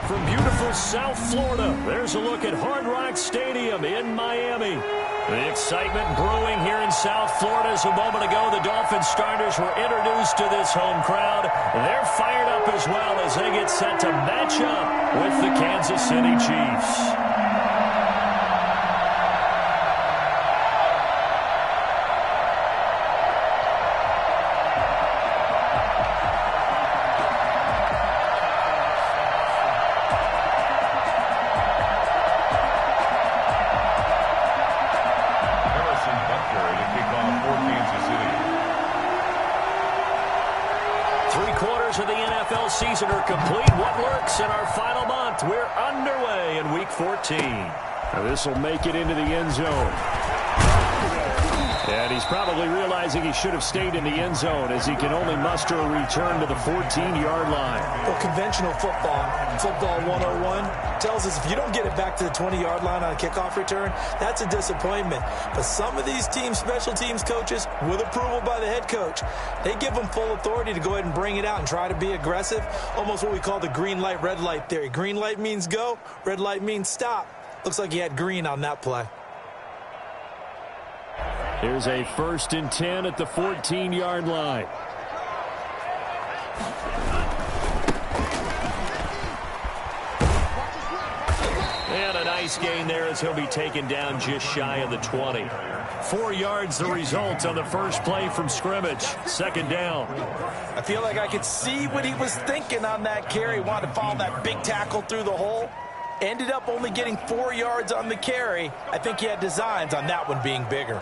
From beautiful South Florida, there's a look at Hard Rock Stadium in Miami. The excitement brewing here in South Florida as a moment ago the Dolphins starters were introduced to this home crowd. They're fired up as well as they get set to match up with the Kansas City Chiefs. Of the NFL season are complete. What works in our final month? We're underway in Week 14. Now this will make it into the end zone. And he's probably realizing he should have stayed in the end zone as he can only muster a return to the 14-yard line. Well, conventional football 101 tells us if you don't get it back to the 20-yard line on a kickoff return, that's a disappointment. But some of these special teams coaches, with approval by the head coach, they give them full authority to go ahead and bring it out and try to be aggressive. Almost what we call the green light, red light theory. Green light means go, red light means stop. Looks like he had green on that play. Here's a 1st and 10 at the 14-yard line. And a nice gain there as he'll be taken down just shy of the 20. 4 yards the result on the first play from scrimmage. 2nd down. I feel like I could see what he was thinking on that carry. Wanted to follow that big tackle through the hole. Ended up only getting 4 yards on the carry. I think he had designs on that one being bigger.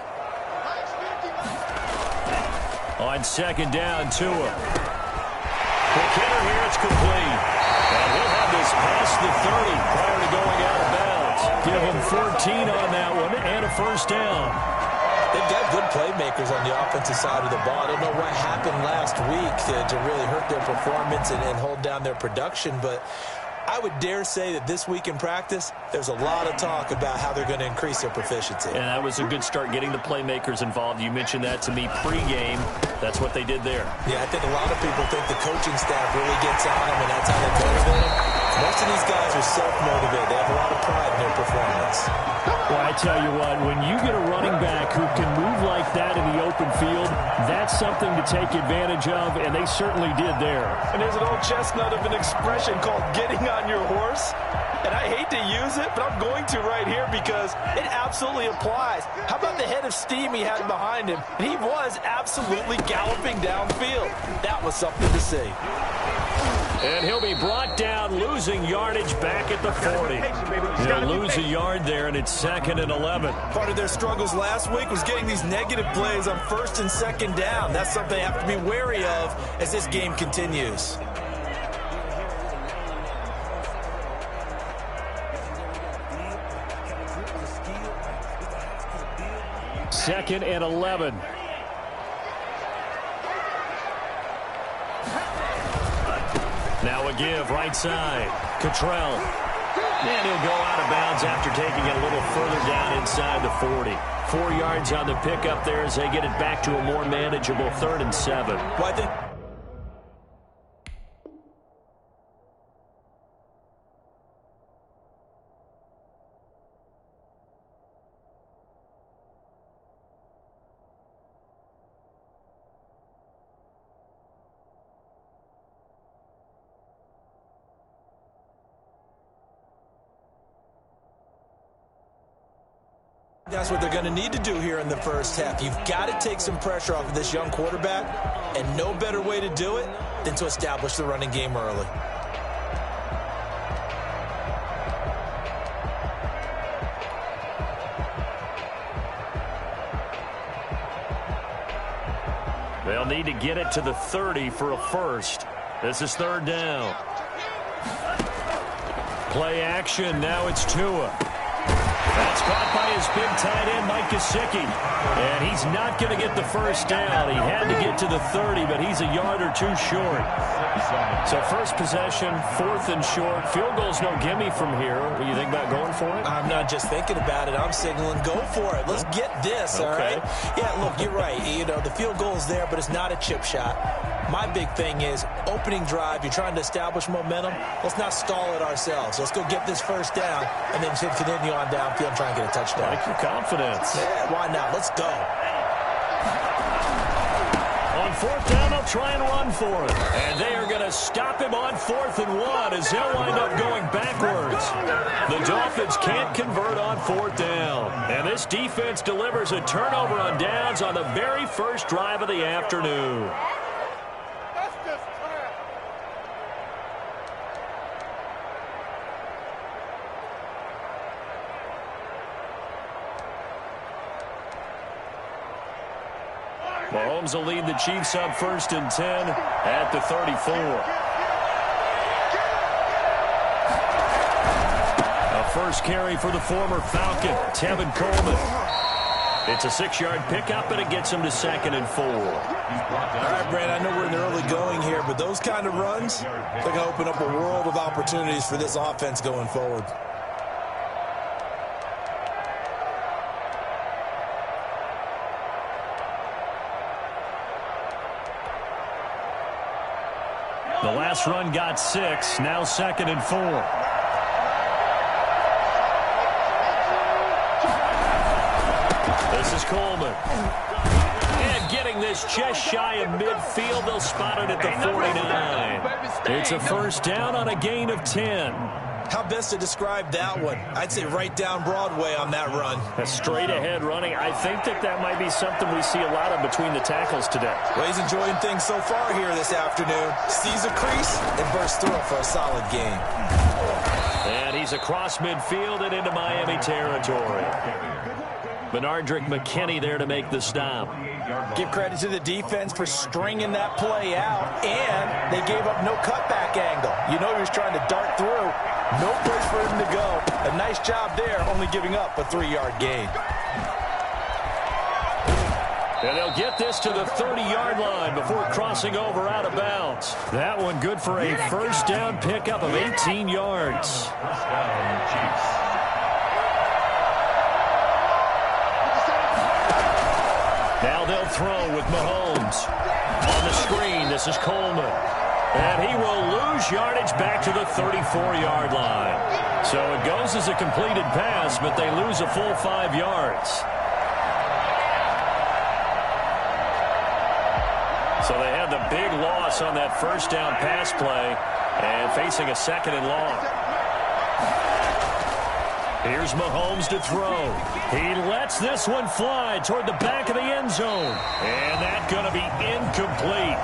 On 2nd down, Tua. The kicker here, it's complete. And he'll have this past the 30 prior to going out of bounds. Give him 14 on that one and a 1st down. They've got good playmakers on the offensive side of the ball. I don't know what happened last week to really hurt their performance and hold down their production, but I would dare say that this week in practice, there's a lot of talk about how they're going to increase their proficiency. And that was a good start, getting the playmakers involved. You mentioned that to me pregame. That's what they did there. Yeah, I think a lot of people think the coaching staff really gets on them, and that's how they motivate them. Most of these guys are self-motivated. They have a lot of pride in their performance. Well, I tell you what, when you get a running back who can move like that in the open field, that's something to take advantage of, and they certainly did there. And there's an old chestnut of an expression called getting on your horse. And I hate to use it, but I'm going to right here because it absolutely applies. How about the head of steam he had behind him? And he was absolutely galloping downfield. That was something to see. And he'll be brought down, losing yardage back at the 40. He'll lose a yard there, and it's 2nd and 11. Part of their struggles last week was getting these negative plays on 1st and 2nd down. That's something they have to be wary of as this game continues. Second and 11. Now a give, right side. Cottrell. And he'll go out of bounds after taking it a little further down inside the 40. 4 yards on the pickup there as they get it back to a more manageable 3rd and 7. Well, I think that's what they're going to need to do here in the first half. You've got to take some pressure off of this young quarterback, and no better way to do it than to establish the running game early. They'll need to get it to the 30 for a first. This is 3rd down. Play action. Now it's Tua. That's caught by his big tight end, Mike Gesicki. And he's not going to get the first down. He had to get to the 30, but he's a yard or two short. So first possession, 4th and short. Field goal's no gimme from here. What do you think about going for it? I'm not just thinking about it. I'm signaling, go for it. Let's get this, all right? Yeah, look, you're right. You know, the field goal is there, but it's not a chip shot. My big thing is opening drive. You're trying to establish momentum. Let's not stall it ourselves. Let's go get this first down and then continue on downfield and try and get a touchdown. Like your confidence. Yeah, why not? Let's go. On fourth down, they'll try and run for it. And they are going to stop him on 4th and 1 as he'll wind up going backwards. The Dolphins can't convert on 4th down. And this defense delivers a turnover on downs on the very first drive of the afternoon. Mahomes will lead the Chiefs up 1st and 10 at the 34. A first carry for the former Falcon, Tevin Coleman. It's a 6-yard pickup, and it gets him to 2nd and 4. All right, Brandon, I know we're in the early going here, but those kind of runs, they're going to open up a world of opportunities for this offense going forward. The last run got 6, now 2nd and 4. This is Coleman. And getting this just shy of midfield, they'll spot it at the 49. It's a first down on a gain of 10. How best to describe that one? I'd say right down Broadway on that run. A straight-ahead running. I think that might be something we see a lot of between the tackles today. Well, he's enjoying things so far here this afternoon. Sees a crease and bursts through it for a solid gain. And he's across midfield and into Miami territory. Benardrick McKinney there to make the stop. Give credit to the defense for stringing that play out, and they gave up no cutback angle. You know he was trying to dart through. No place for him to go. A nice job there, only giving up a 3-yard gain. And they'll get this to the 30-yard line before crossing over out of bounds. That one good for a first down pickup of 18 yards. Now they'll throw with Mahomes. On the screen, this is Coleman. And he will lose yardage back to the 34-yard line. So it goes as a completed pass, but they lose a full 5 yards. So they had the big loss on that first down pass play and facing a 2nd and long. Here's Mahomes to throw. He lets this one fly toward the back of the end zone. And that's going to be incomplete.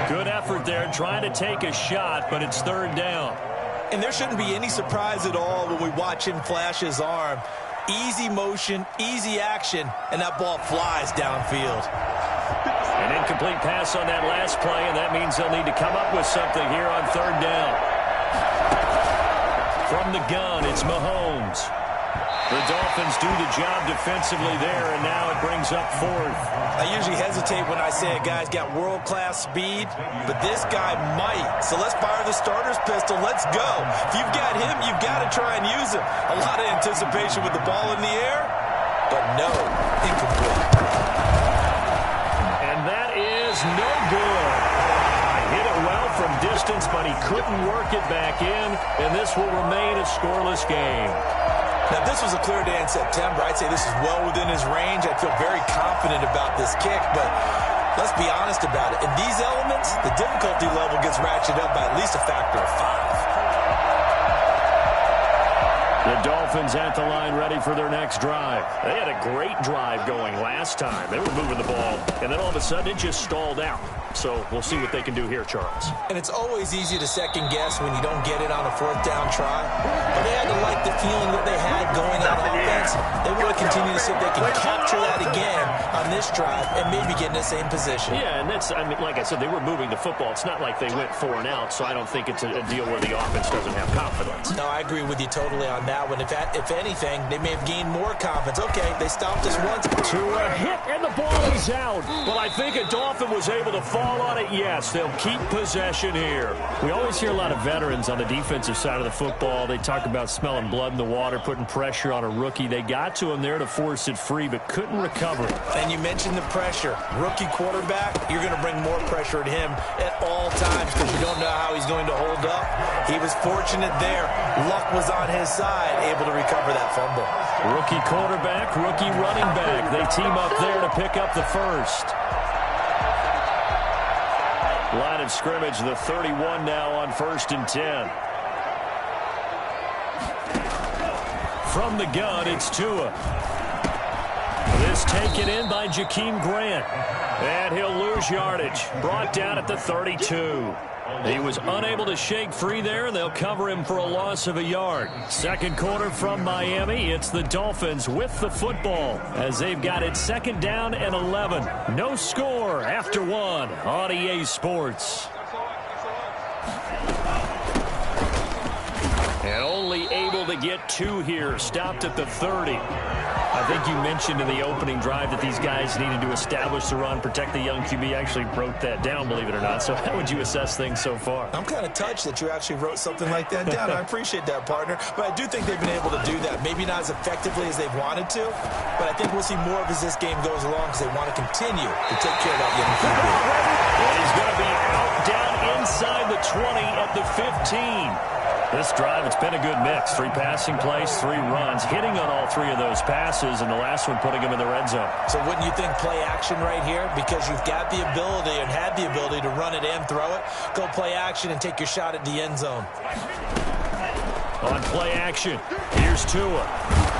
Good effort there trying to take a shot, but it's 3rd down. And there shouldn't be any surprise at all when we watch him flash his arm. Easy motion, easy action, and that ball flies downfield. An incomplete pass on that last play, and that means they'll need to come up with something here on 3rd down. From the gun, it's Mahomes. The Dolphins do the job defensively there, and now it brings up 4th. I usually hesitate when I say a guy's got world-class speed, but this guy might. So let's fire the starter's pistol. Let's go. If you've got him, you've got to try and use him. A lot of anticipation with the ball in the air, but no, incomplete. And that is no good. Hit it well from distance, but he couldn't work it back in, and this will remain a scoreless game. Now, if this was a clear day in September, I'd say this is well within his range. I'd feel very confident about this kick, but let's be honest about it. In these elements, the difficulty level gets ratcheted up by at least a factor of 5. The Dolphins at the line ready for their next drive. They had a great drive going last time. They were moving the ball, and then all of a sudden it just stalled out. So we'll see what they can do here, Charles. And it's always easy to second guess when you don't get it on a 4th down try. But they had to like the feeling that they had going on offense. They want to continue to see if they can capture that again on this drive and maybe get in the same position. Yeah, and that's, I mean, like I said, they were moving the football. It's not like they went 4 and out, so I don't think it's a deal where the offense doesn't have confidence. No, I agree with you totally on that that one. If anything, they may have gained more confidence. Okay, they stopped us once. To a hit, and the ball is out. Well, I think a Dolphin was able to fall on it. Yes, they'll keep possession here. We always hear a lot of veterans on the defensive side of the football. They talk about smelling blood in the water, putting pressure on a rookie. They got to him there to force it free, but couldn't recover it. And you mentioned the pressure. Rookie quarterback, you're going to bring more pressure at him at all times because you don't know how he's going to hold up. He was fortunate there. Luck was on his side, able to recover that fumble. Rookie quarterback, rookie running back. They team up there to pick up the first. Line of scrimmage, the 31 now on 1st and 10. From the gun, it's Tua. This taken in by Jakeem Grant. And he'll lose yardage. Brought down at the 32. He was unable to shake free there, and they'll cover him for a loss of a yard. Second quarter from Miami. It's the Dolphins with the football as they've got it 2nd down and 11. No score after 1 on EA Sports. And only able to get 2 here. Stopped at the 30. I think you mentioned in the opening drive that these guys needed to establish the run, protect the young QB. Actually wrote that down, believe it or not. So how would you assess things so far? I'm kind of touched that you actually wrote something like that down. I appreciate that, partner. But I do think they've been able to do that. Maybe not as effectively as they've wanted to, but I think we'll see more of as this game goes along because they want to continue to take care of that young QB. And he's going to be out down inside the 20 at the 15. This drive, it's been a good mix. 3 passing plays, 3 runs, hitting on all 3 of those passes, and the last one putting him in the red zone. So wouldn't you think play action right here? Because you've got the ability and had the ability to run it and throw it. Go play action and take your shot at the end zone. On play action, here's Tua.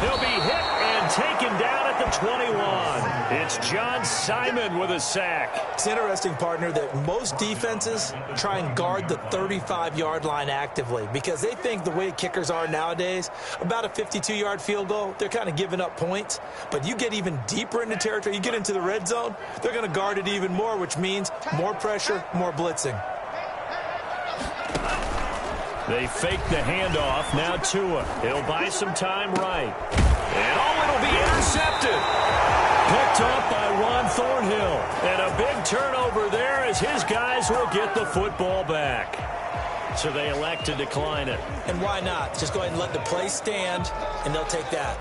He'll be hit and taken down at the 21. It's John Simon with a sack. It's interesting, partner, that most defenses try and guard the 35-yard line actively because they think the way kickers are nowadays, about a 52-yard field goal, they're kind of giving up points. But you get even deeper into territory, you get into the red zone, they're going to guard it even more, which means more pressure, more blitzing. They fake the handoff. Now Tua. He'll buy some time right. And it'll be intercepted. Picked up by Ron Thornhill. And a big turnover there as his guys will get the football back. So they elect to decline it. And why not? Just go ahead and let the play stand, and they'll take that.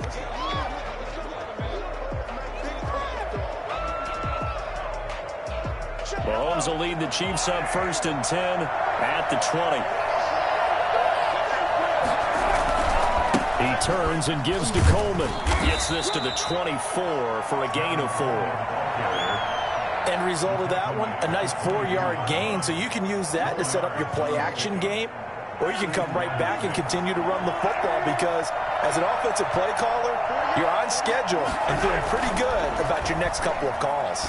Mahomes will lead the Chiefs up 1st and 10 at the 20. He turns and gives to Coleman. Gets this to the 24 for a gain of 4. End result of that one, a nice 4-yard gain, so you can use that to set up your play-action game, or you can come right back and continue to run the football because as an offensive play caller, you're on schedule and feeling pretty good about your next couple of calls.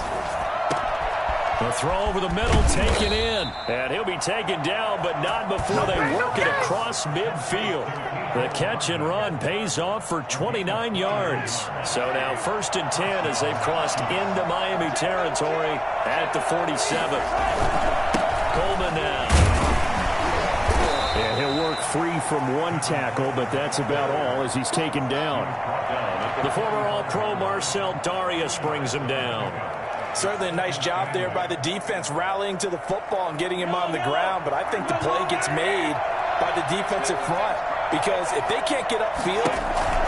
The throw over the middle, taken in. And he'll be taken down, but not before they work it across midfield. The catch and run pays off for 29 yards. So now 1st and 10 as they've crossed into Miami territory at the 47. Coleman now. And he'll work free from 1 tackle, but that's about all as he's taken down. The former All-Pro Marcel Darius brings him down. Certainly a nice job there by the defense rallying to the football and getting him on the ground, but I think the play gets made by the defensive front because if they can't get upfield,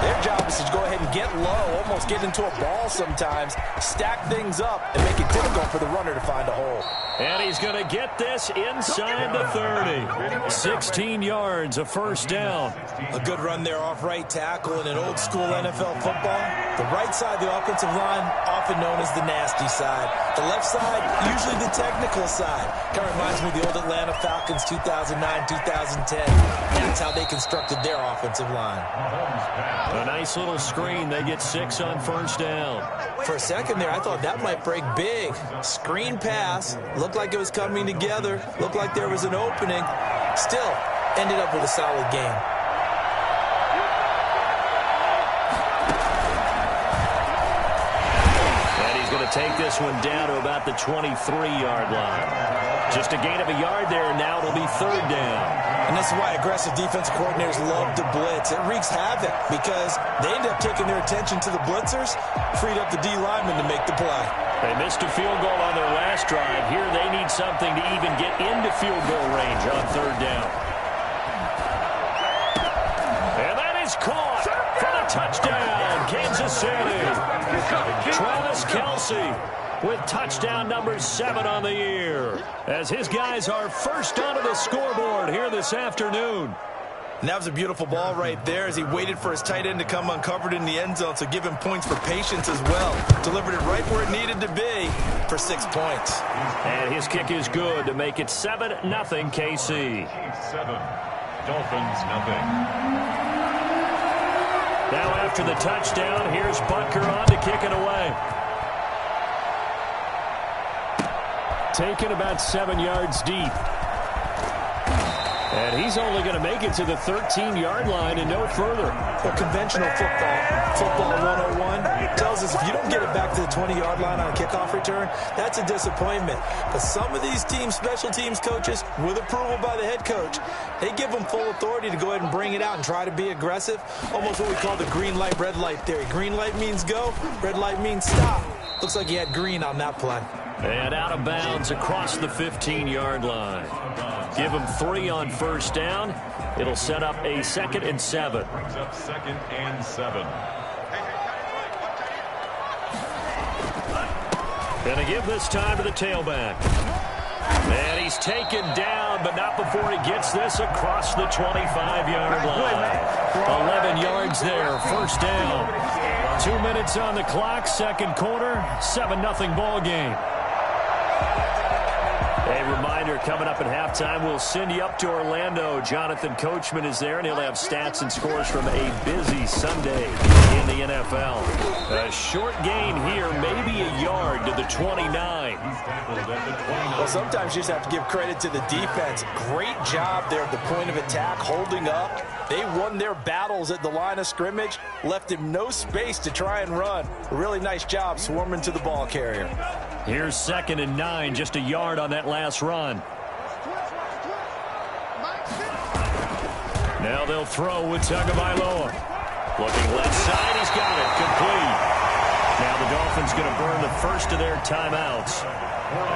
their job is to go ahead and get low, almost get into a ball sometimes, stack things up, and make it difficult for the runner to find a hole. And he's going to get this inside the 30. 16 yards, a 1st down. A good run there off right tackle in an old-school NFL football. The right side of the offensive line, often known as the nasty side. The left side, usually the technical side. Kind of reminds me of the old Atlanta Falcons 2009, 2010. That's how they constructed their offensive line. A nice little screen. They get 6 on 1st down. For a second there, I thought that might break big. Screen pass. Looked like it was coming together. Looked like there was an opening. Still, ended up with a solid game. And he's going to take this one down to about the 23-yard line. Just a gain of a yard there, and now it'll be 3rd down. And this is why aggressive defensive coordinators love to blitz. It wreaks havoc because they end up taking their attention to the blitzers, freed up the D lineman to make the play. They missed a field goal on their last drive. Here they need something to even get into field goal range on third down. And that is caught for the touchdown, Kansas City. Travis Kelce with touchdown number 7 on the year, as his guys are first onto the scoreboard here this afternoon. And that was a beautiful ball right there as he waited for his tight end to come uncovered in the end zone, so give him points for patience as well. Delivered it right where it needed to be for 6 points. And his kick is good to make it 7-0 KC. 7, Dolphins nothing. Now after the touchdown, here's Butker on to kick it away. Taken about 7 yards deep. And he's only going to make it to the 13-yard line and no further. Well, conventional football 101, tells us if you don't get it back to the 20-yard line on a kickoff return, that's a disappointment. But some of these special teams coaches, with approval by the head coach, they give them full authority to go ahead and bring it out and try to be aggressive. Almost what we call the green light, red light theory. Green light means go, red light means stop. Looks like he had green on that play. And out of bounds across the 15-yard line. Give him 3 on first down. It'll set up a 2nd and 7. Brings up 2nd and 7. Gonna give this time to the tailback. And he's taken down, but not before he gets this across the 25-yard line. 11 yards there, first down. 2 minutes on the clock, second quarter, 7-0 ball game. A reminder, coming up at halftime, we'll send you up to Orlando. Jonathan Coachman is there, and he'll have stats and scores from a busy Sunday in the NFL. A short gain here, maybe a yard to the 29. Well, sometimes you just have to give credit to the defense. Great job there at the point of attack, holding up. They won their battles at the line of scrimmage, left him no space to try and run. A really nice job swarming to the ball carrier. Here's 2nd and 9, just a yard on that last run. Now they'll throw with Tagovailoa. Looking left side, he's got it, complete. Now the Dolphins going to burn the first of their timeouts,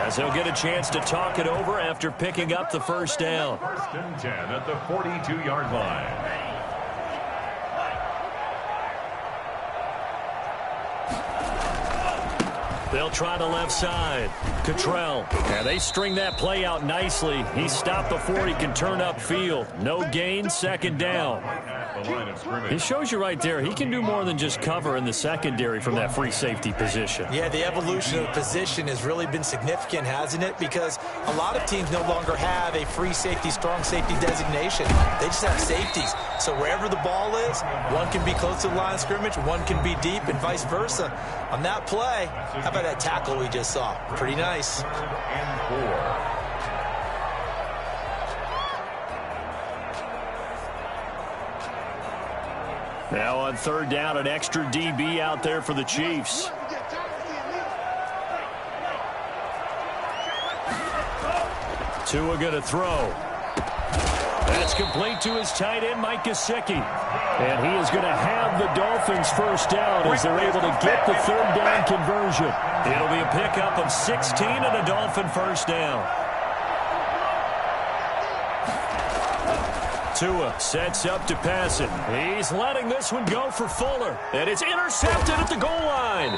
as they'll get a chance to talk it over after picking up the first down. 1st and 10 at the 42-yard line. They'll try the left side. Cottrell. And they string that play out nicely. He's stopped before he can turn upfield. No gain, 2nd down. It shows you right there, he can do more than just cover in the secondary from that free safety position. Yeah, the evolution of the position has really been significant, hasn't it? Because a lot of teams no longer have a free safety, strong safety designation. They just have safeties. So wherever the ball is, one can be close to the line of scrimmage, one can be deep, and vice versa. On that play, how about that tackle we just saw? Pretty nice. 3rd and 4. Now on third down, an extra DB out there for the Chiefs. Tua going to throw. That's complete to his tight end, Mike Gesicki. And he is going to have the Dolphins first down as they're able to get the third down conversion. It'll be a pickup of 16 and a Dolphin first down. Tua sets up to pass it. He's letting this one go for Fuller. And it's intercepted at the goal line.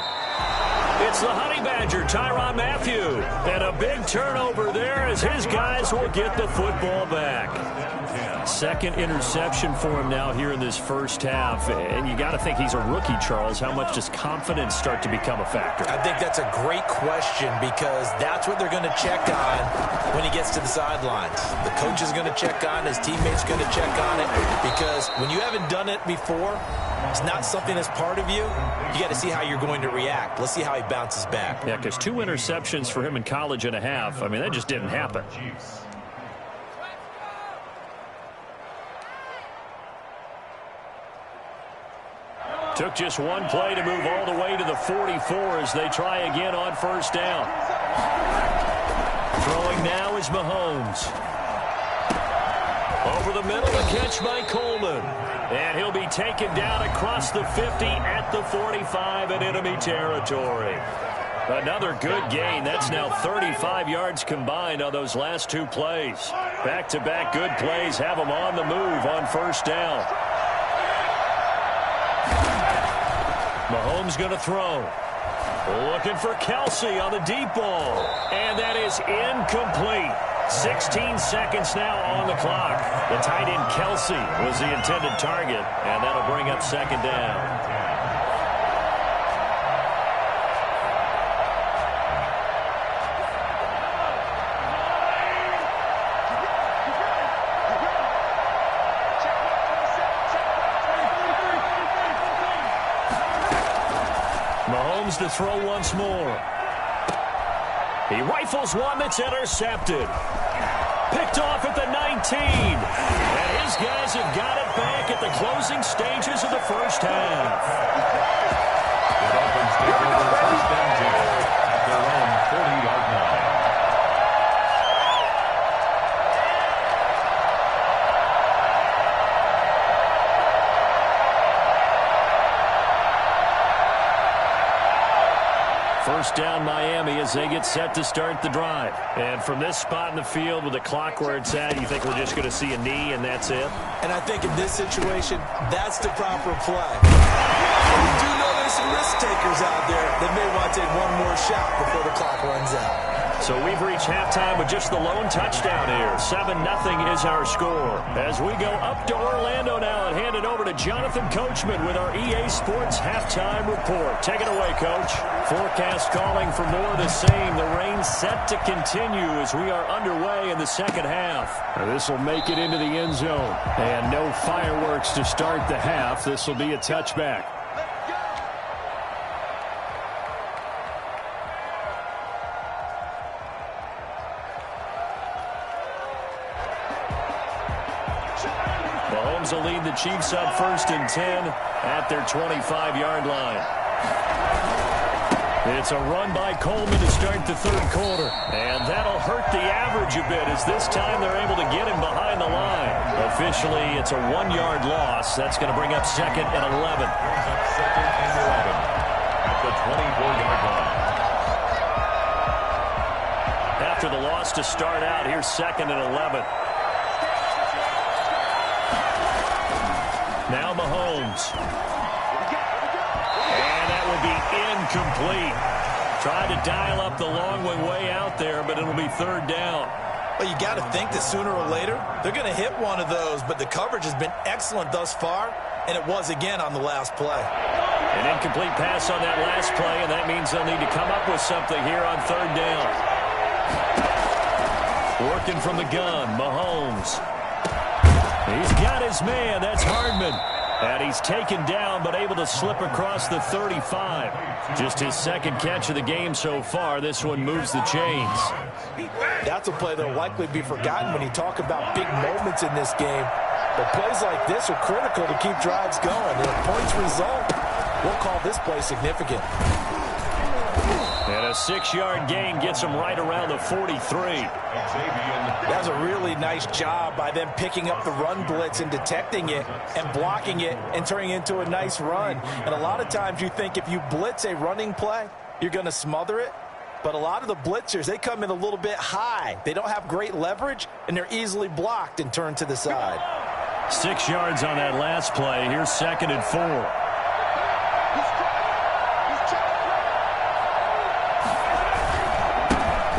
It's the Honey Badger, Tyrann Mathieu. And a big turnover there as his guys will get the football back. 2nd interception for him now here in this first half. And you got to think he's a rookie, Charles. How much does confidence start to become a factor? I think that's a great question because that's what they're going to check on when he gets to the sidelines. The coach is going to check on, his teammates going to check on it, because when you haven't done it before, it's not something that's part of you. You got to see how you're going to react. Let's see how he bounces back. Yeah, because 2 interceptions for him in college and a half. I mean, that just didn't happen. Took just one play to move all the way to the 44 as they try again on first down. Throwing now is Mahomes. Over the middle, a catch by Coleman. And he'll be taken down across the 50 at the 45 in enemy territory. Another good gain. That's now 35 yards combined on those last two plays. Back-to-back good plays have them on the move on first down. Mahomes going to throw. Looking for Kelsey on the deep ball. And that is incomplete. 16 seconds now on the clock. The tight end Kelsey was the intended target, and that'll bring up second down. Mahomes to throw once more. He rifles one that's intercepted. Picked off at the 19. And his guys have got it back at the closing stages of the first half. The Dolphins take over first down at their own 40-yard line. First down Miami as they get set to start the drive. And from this spot in the field with the clock where it's at, you think we're just going to see a knee and that's it? And I think in this situation, that's the proper play. We do know there's some risk takers out there that may want to take one more shot before the clock runs out. So we've reached halftime with just the lone touchdown here. 7-0 is our score. As we go up to Orlando now and hand it over to Jonathan Coachman with our EA Sports Halftime Report. Take it away, Coach. Forecast calling for more of the same. The rain set to continue as we are underway in the second half. This will make it into the end zone. And no fireworks to start the half. This will be a touchback. Mahomes will lead the Chiefs up 1st and 10 at their 25-yard line. It's a run by Coleman to start the third quarter. And that'll hurt the average a bit as this time they're able to get him behind the line. Officially, it's a 1-yard loss. That's going to bring up 2nd and 11. Second and 11 at the 24-yard line. After the loss to start out, here's 2nd and 11. Now Mahomes. And that will be incomplete. Tried to dial up the long way out there, but it'll be 3rd down. Well, you got to think that sooner or later, they're going to hit one of those, but the coverage has been excellent thus far, and it was again on the last play. An incomplete pass on that last play, and that means they'll need to come up with something here on 3rd down. Working from the gun, Mahomes. He's got his man. That's Hardman. And he's taken down but able to slip across the 35. Just his 2nd catch of the game so far. This one moves the chains. That's a play that will likely be forgotten when you talk about big moments in this game. But plays like this are critical to keep drives going. And if points result, we'll call this play significant. And a 6-yard gain gets him right around the 43. That's a really nice job by them picking up the run blitz and detecting it and blocking it and turning it into a nice run. And a lot of times you think if you blitz a running play, you're going to smother it. But a lot of the blitzers, they come in a little bit high. They don't have great leverage, and they're easily blocked and turned to the side. 6 yards on that last play. Here's 2nd and 4.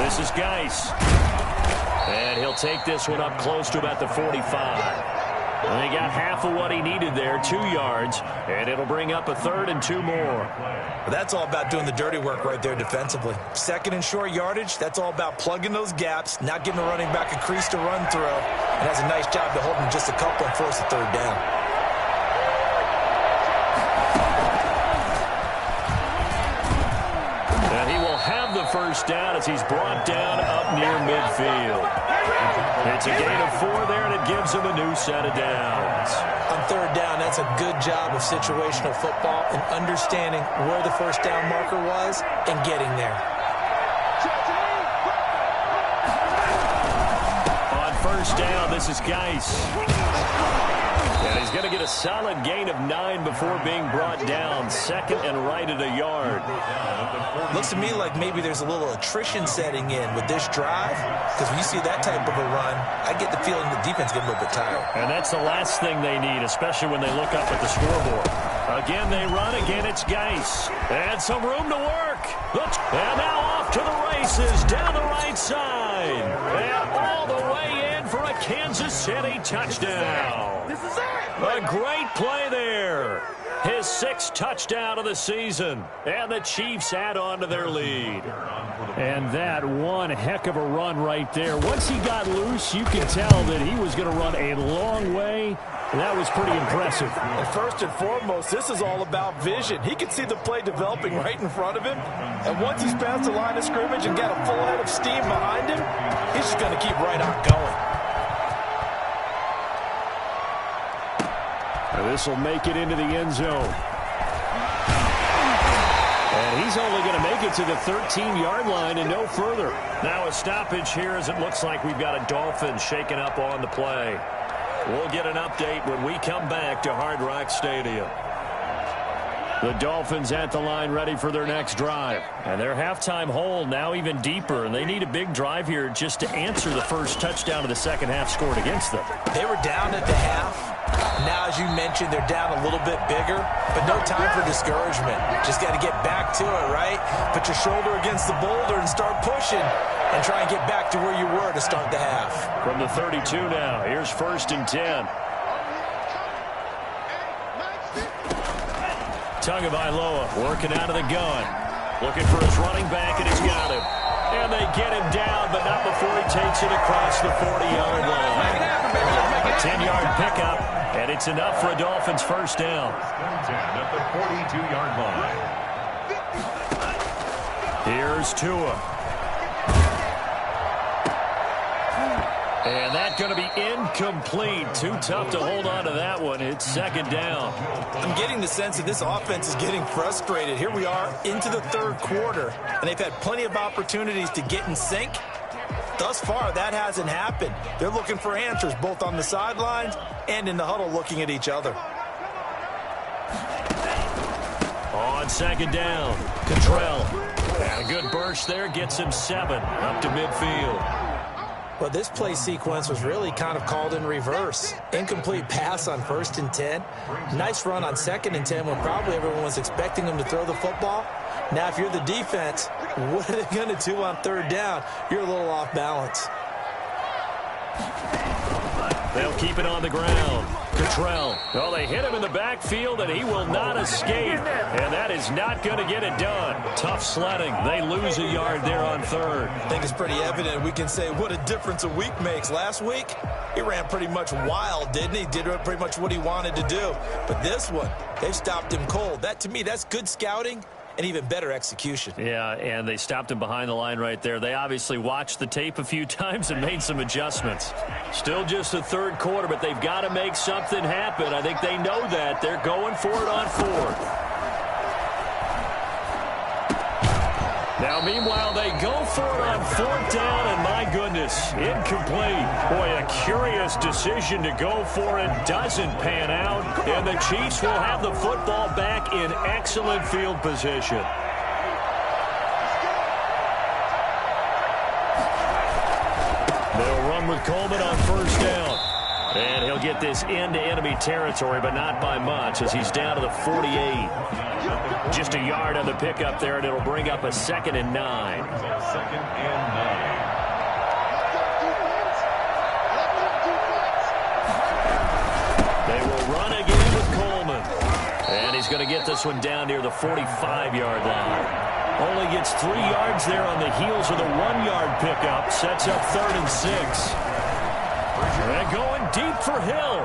This is Geis. And he'll take this one up close to about the 45. And he got half of what he needed there, 2 yards, and it'll bring up a 3rd and 2 more. That's all about doing the dirty work right there defensively. 2nd and short yardage, that's all about plugging those gaps, not giving the running back a crease to run through, and has a nice job to hold him just a couple and force a 3rd down. And he will have the first down as he's brought down up near midfield. It's a gain of 4 there, and it gives him a new set of downs. On 3rd down, that's a good job of situational football and understanding where the first down marker was and getting there. On first down. This is Geis. And he's going to get a solid gain of 9 before being brought down. Second and right at a yard. Looks to me like maybe there's a little attrition setting in with this drive. Because when you see that type of a run, I get the feeling the defense gets a little bit tired. And that's the last thing they need, especially when they look up at the scoreboard. Again, they run. Again, it's Geis. And some room to work. And now off to the races down the right side. And all the way in for a Kansas City touchdown. This is it. A great play there. His 6th touchdown of the season. And the Chiefs add on to their lead. And that one heck of a run right there. Once he got loose, you could tell that he was going to run a long way. That was pretty impressive. And first and foremost, this is all about vision. He could see the play developing right in front of him. And once he's past the line of scrimmage and got a full head of steam behind him, he's just going to keep right on going. This will make it into the end zone. And he's only going to make it to the 13-yard line and no further. Now a stoppage here as it looks like we've got a Dolphin shaking up on the play. We'll get an update when we come back to Hard Rock Stadium. The Dolphins at the line ready for their next drive. And their halftime hole now even deeper. And they need a big drive here just to answer the first touchdown of the second half scored against them. They were down at the half. Now, as you mentioned, they're down a little bit bigger. But no time for discouragement. Just got to get back to it, right? Put your shoulder against the boulder and start pushing. And try and get back to where you were to start the half. From the 32 now, here's 1st and 10. Tagovailoa working out of the gun. Looking for his running back, and he's got him. And they get him down, but not before he takes it across the 40-yard line. A 10-yard pickup, and it's enough for a Dolphins first down. At the 42-yard line. Here's Tua. And that's going to be incomplete. Too tough to hold on to that one. It's 2nd down. I'm getting the sense that this offense is getting frustrated. Here we are into the 3rd quarter, and they've had plenty of opportunities to get in sync. Thus far, that hasn't happened. They're looking for answers both on the sidelines and in the huddle looking at each other. On 2nd down, Cottrell. And a good burst there gets him 7 up to midfield. Well, this play sequence was really kind of called in reverse. Incomplete pass on 1st and 10. Nice run on 2nd and 10 when probably everyone was expecting them to throw the football. Now, if you're the defense, what are they going to do on 3rd down? You're a little off balance. They'll keep it on the ground. Cottrell. Oh, they hit him in the backfield, and he will not escape. And that is not going to get it done. Tough sledding. They lose a yard there on 3rd. I think it's pretty evident. We can say what a difference a week makes. Last week, he ran pretty much wild, didn't he? Did pretty much what he wanted to do. But this one, they've stopped him cold. That, to me, that's good scouting and even better execution. Yeah, and they stopped him behind the line right there. They obviously watched the tape a few times and made some adjustments. Still just the 3rd quarter, but they've got to make something happen. I think they know that. They're going for it on 4th. Now, meanwhile, they go for it on 4th down, and my goodness, incomplete. Boy, a curious decision to go for it. Doesn't pan out, and the Chiefs will have the football back in excellent field position. They'll run with Coleman on 1st down. And he'll get this into enemy territory, but not by much as he's down to the 48. Just a yard on the pickup there, and it'll bring up a 2nd and 9. 2nd and 9. They will run again with Coleman. And he's going to get this one down near the 45-yard line. Only gets 3 yards there on the heels of the 1-yard pickup. Sets up 3rd and 6. And going deep for Hill.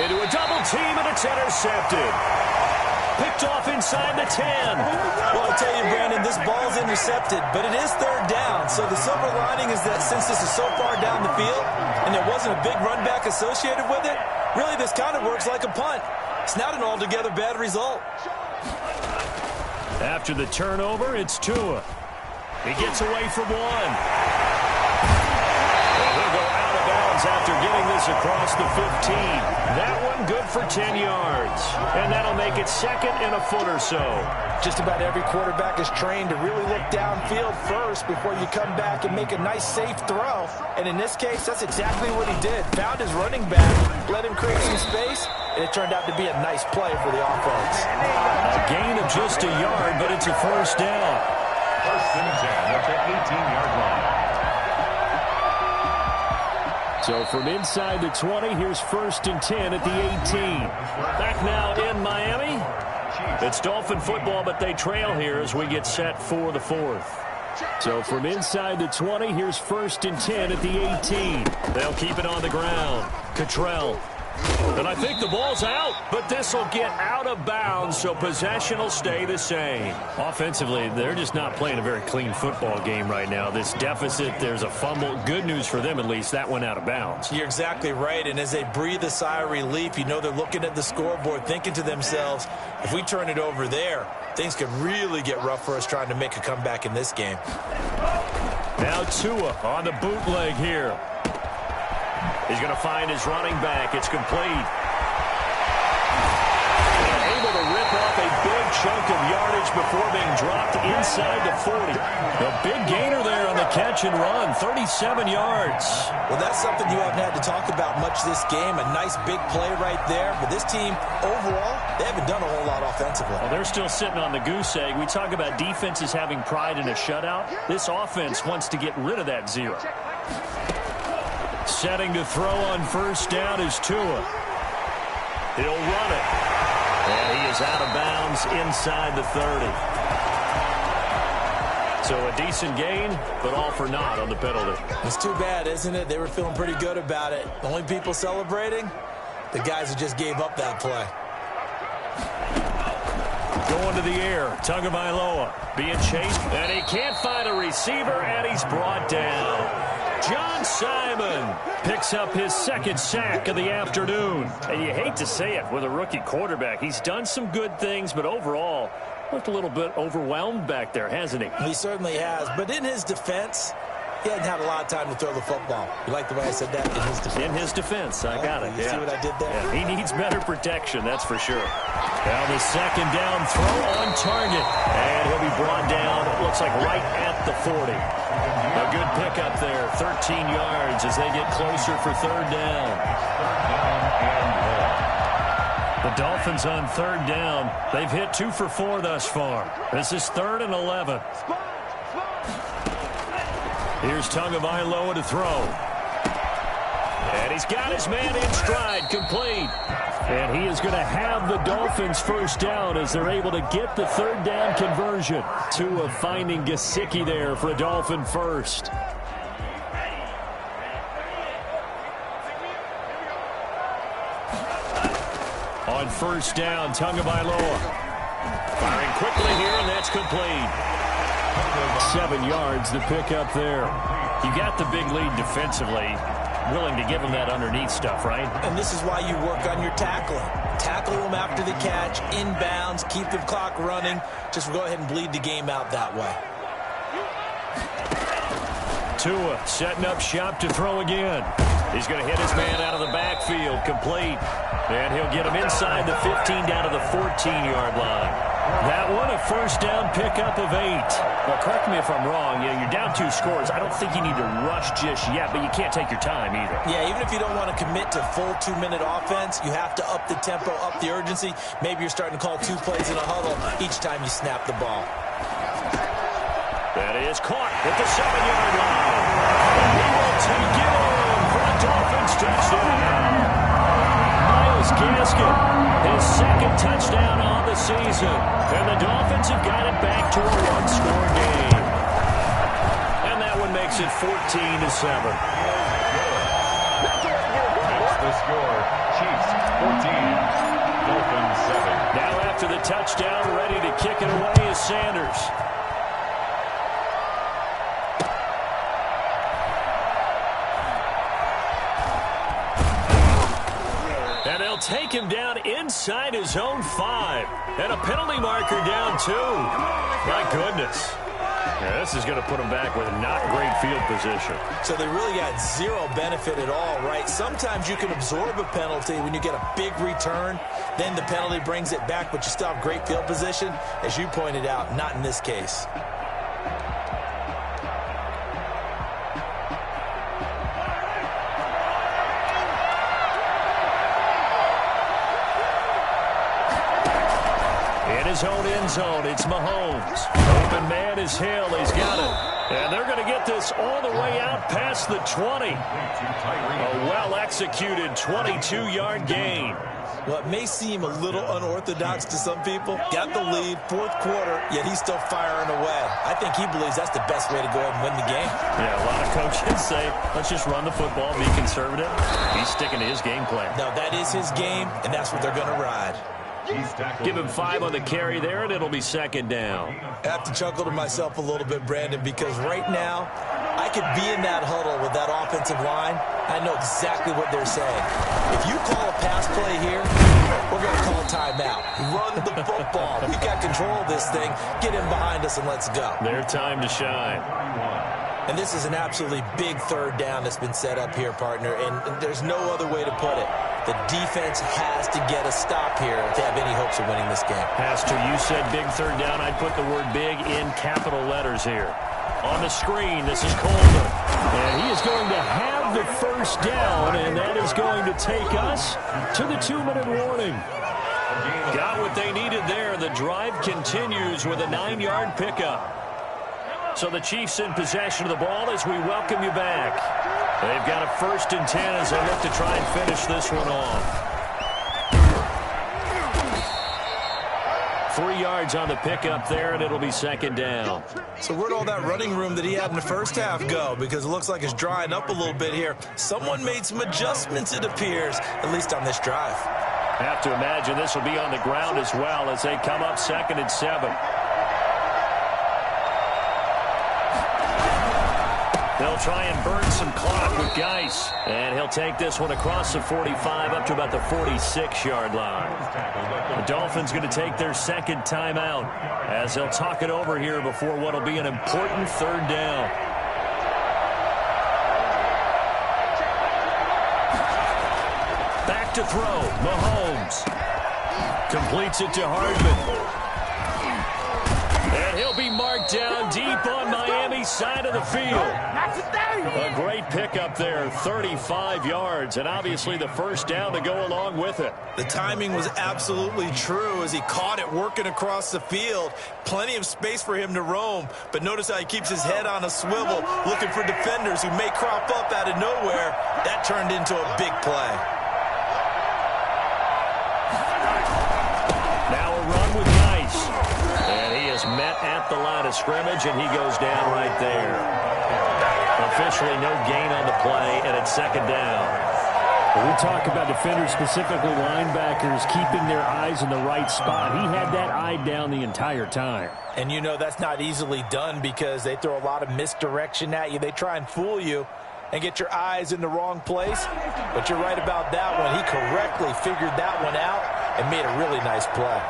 Into a double team, and it's intercepted. Picked off inside the 10. Well, I tell you, Brandon, this ball's intercepted, but it is 3rd down. So the silver lining is that since this is so far down the field and there wasn't a big run back associated with it, really this kind of works like a punt. It's not an altogether bad result. After the turnover, it's Tua. He gets away from one. And he'll go out Dolphins after getting this across the 15. That one good for 10 yards. And that'll make it second and a foot or so. Just about every quarterback is trained to really look downfield first before you come back and make a nice, safe throw. And in this case, that's exactly what he did. Found his running back, let him create some space, and it turned out to be a nice play for the offense. A gain of just a yard, but it's a first down. First and 10 at the 18-yard line. So from inside the 20, here's first and 10 at the 18. Back now in Miami. It's Dolphin football, but they trail here as we get set for the fourth. So from inside the 20, here's first and 10 at the 18. They'll keep it on the ground. Cottrell. And I think the ball's out, but this will get out of bounds, so possession will stay the same. Offensively, they're just not playing a very clean football game right now. This deficit, there's a fumble. Good news for them, at least. That went out of bounds. You're exactly right, and as they breathe a sigh of relief, you know they're looking at the scoreboard, thinking to themselves, if we turn it over there, things could really get rough for us trying to make a comeback in this game. Now Tua on the bootleg here. He's going to find his running back. It's complete. And able to rip off a big chunk of yardage before being dropped inside the 40. A big gainer there on the catch and run, 37 yards. Well, that's something you haven't had to talk about much this game. A nice big play right there. But this team, overall, they haven't done a whole lot offensively. Well, they're still sitting on the goose egg. We talk about defenses having pride in a shutout. This offense wants to get rid of that zero. Setting to throw on first down is Tua. He'll run it. And he is out of bounds inside the 30. So a decent gain, but all for naught on the penalty. It's too bad, isn't it? They were feeling pretty good about it. The only people celebrating, the guys who just gave up that play. Going to the air, Tagovailoa being chased, and he can't find a receiver, and he's brought down. John Simon picks up his second sack of the afternoon. And you hate to say it with a rookie quarterback. He's done some good things, but overall, looked a little bit overwhelmed back there, hasn't he? He certainly has. But in his defense, he hadn't had a lot of time to throw the football. You like the way I said that? In his defense. In his defense, I got it. You see what I did there? Yeah, he needs better protection, that's for sure. Now the second down throw on target. And he'll be brought down, it looks like right at the 40. A good pickup there, 13 yards as they get closer for third down. The Dolphins on third down. They've hit 2 for 4 thus far. This is 3rd and 11. Here's Tagovailoa to throw. And he's got his man in stride, complete. And he is going to have the Dolphins first down as they're able to get the third down conversion. Tua finding Gesicki there for a Dolphin first. On first down, Tagovailoa. Firing quickly here, and that's complete. 7 yards to pick up there. You got the big lead defensively. Willing to give him that underneath stuff, right? And this is why you work on your tackling. Tackle him after the catch, inbounds, keep the clock running. Just go ahead and bleed the game out that way. Tua setting up shop to throw again. He's going to hit his man out of the backfield, complete. And he'll get him inside the 15 down to the 14-yard line. That one, a first down pickup of 8. Well, correct me if I'm wrong. You're down 2 scores. I don't think you need to rush just yet, but you can't take your time either. Yeah, even if you don't want to commit to full 2-minute offense, you have to up the tempo, up the urgency. Maybe you're starting to call 2 plays in a huddle each time you snap the ball. That is caught at the 7-yard line. He will take it in for a Dolphins touchdown. Myles Gaskin, his second touchdown on the season. And the Dolphins have got it back to a 1-score game. And that one makes it 14-7. That's the score. Chiefs 14, Dolphins 7. Now after the touchdown, ready to kick it away is Sanders. And they'll take him down inside his own 5. And a penalty marker down 2. My goodness. Yeah, this is going to put them back with not great field position. So they really got zero benefit at all, right? Sometimes you can absorb a penalty when you get a big return. Then the penalty brings it back, but you still have great field position. As you pointed out, not in this case. In his own end zone, it's Mahomes. Open man is Hill. He's got it. And they're going to get this all the way out past the 20. A well-executed 22-yard gain. Well, it may seem a little unorthodox to some people. Got the lead, fourth quarter, yet he's still firing away. I think he believes that's the best way to go ahead and win the game. Yeah, a lot of coaches say, let's just run the football, be conservative. He's sticking to his game plan. No, that is his game, and that's what they're going to ride. Give him 5 on the carry there, and it'll be second down. I have to chuckle to myself a little bit, Brandon, because right now, I could be in that huddle with that offensive line. I know exactly what they're saying. If you call a pass play here, we're going to call timeout. Run the football. We've got control of this thing. Get him behind us and let's go. Their time to shine. And this is an absolutely big third down that's been set up here, partner, and there's no other way to put it. The defense has to get a stop here to have any hopes of winning this game. Pastor, you said big third down. I'd put the word big in capital letters here. On the screen, this is Coleman. And he is going to have the first down, and that is going to take us to the 2-minute warning. Got what they needed there. The drive continues with a 9-yard pickup. So the Chiefs in possession of the ball as we welcome you back. They've got a 1st and 10 as they look to try and finish this one off. 3 yards on the pickup there, and it'll be second down. So where'd all that running room that he had in the first half go? Because it looks like it's drying up a little bit here. Someone made some adjustments, it appears, at least on this drive. Have to imagine this will be on the ground as well as they come up 2nd and 7. They'll try and burn some clock with Geis. And he'll take this one across the 45 up to about the 46-yard line. The Dolphins going to take their 2nd timeout as they'll talk it over here before what will be an important 3rd down. Back to throw. Mahomes completes it to Hardman. And he'll be marked down deep on Miami's side of the field. A great pickup there, 35 yards, and obviously the first down to go along with it. The timing was absolutely true as he caught it working across the field. Plenty of space for him to roam, but notice how he keeps his head on a swivel, looking for defenders who may crop up out of nowhere. That turned into a big play. Now a run with Geis. And he is met at the line of scrimmage, and he goes down right there. Officially no gain on the play, and it's second down. When we talk about defenders, specifically linebackers, keeping their eyes in the right spot. He had that eye down the entire time. And you know that's not easily done because they throw a lot of misdirection at you. They try and fool you and get your eyes in the wrong place. But you're right about that one. He correctly figured that one out and made a really nice play.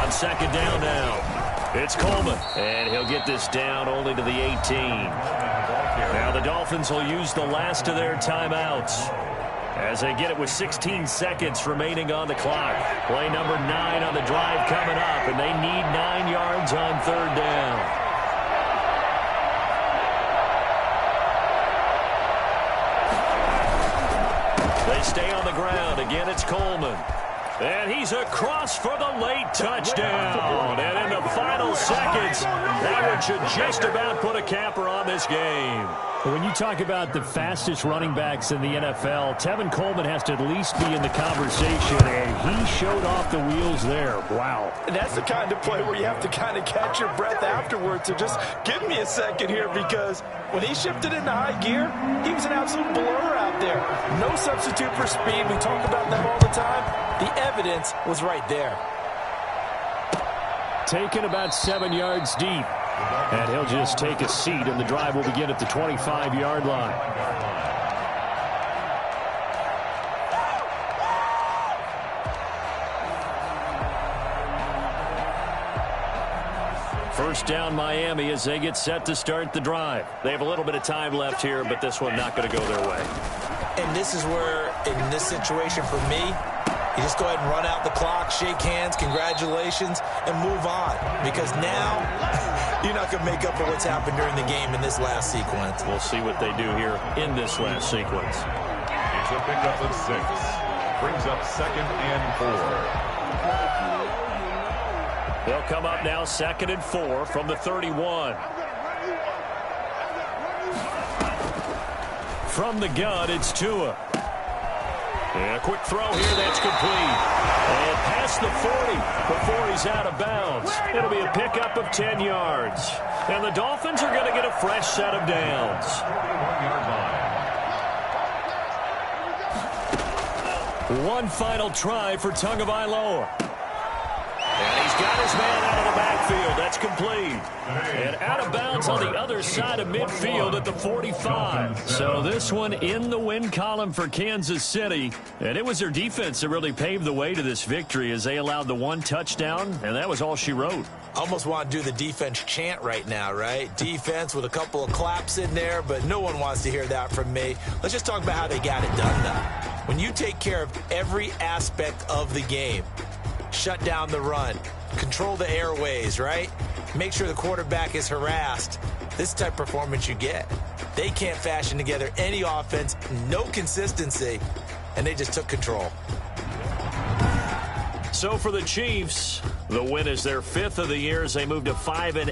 On second down now. It's Coleman, and he'll get this down only to the 18. Now the Dolphins will use the last of their timeouts as they get it with 16 seconds remaining on the clock. Play number 9 on the drive coming up, and they need 9 yards on 3rd down. They stay on the ground. Again, it's Coleman. And he's across for the late touchdown. And in the final seconds, that one should just about put a capper on this game. When you talk about the fastest running backs in the NFL, Tevin Coleman has to at least be in the conversation, and he showed off the wheels there. Wow. And that's the kind of play where you have to kind of catch your breath afterwards. So just give me a second here, because when he shifted into high gear, he was an absolute blur out there. No substitute for speed. We talk about that all the time. The evidence was right there. Taken about 7 yards deep. And he'll just take a seat, and the drive will begin at the 25-yard line. first down Miami as they get set to start the drive. They have a little bit of time left here, but this one not going to go their way. And this is where, in this situation for me, you just go ahead and run out the clock, shake hands, congratulations, and move on. Because now, you're not going to make up for what's happened during the game in this last sequence. We'll see what they do here in this last sequence. It's a pickup of 6. Brings up 2nd and 4. They'll come up now 2nd and 4 from the 31. From the gun, it's Tua. And a quick throw here, that's complete. And past the 40 before he's out of bounds. It'll be a pickup of 10 yards. And the Dolphins are going to get a fresh set of downs. 1 yard line. One final try for Tagovailoa. And he's got his man out of the backfield. That's complete. And out of bounds on the other side of midfield at the 45. So this one in the win column for Kansas City. And it was their defense that really paved the way to this victory as they allowed the one touchdown, and that was all she wrote. Almost want to do the defense chant right now, right? Defense with a couple of claps in there, but no one wants to hear that from me. Let's just talk about how they got it done, though. When you take care of every aspect of the game, shut down the run, control the airways, right? Make sure the quarterback is harassed. This type of performance you get. They can't fashion together any offense, no consistency, and they just took control. So for the Chiefs, the win is their 5th of the year as they move to 5-8.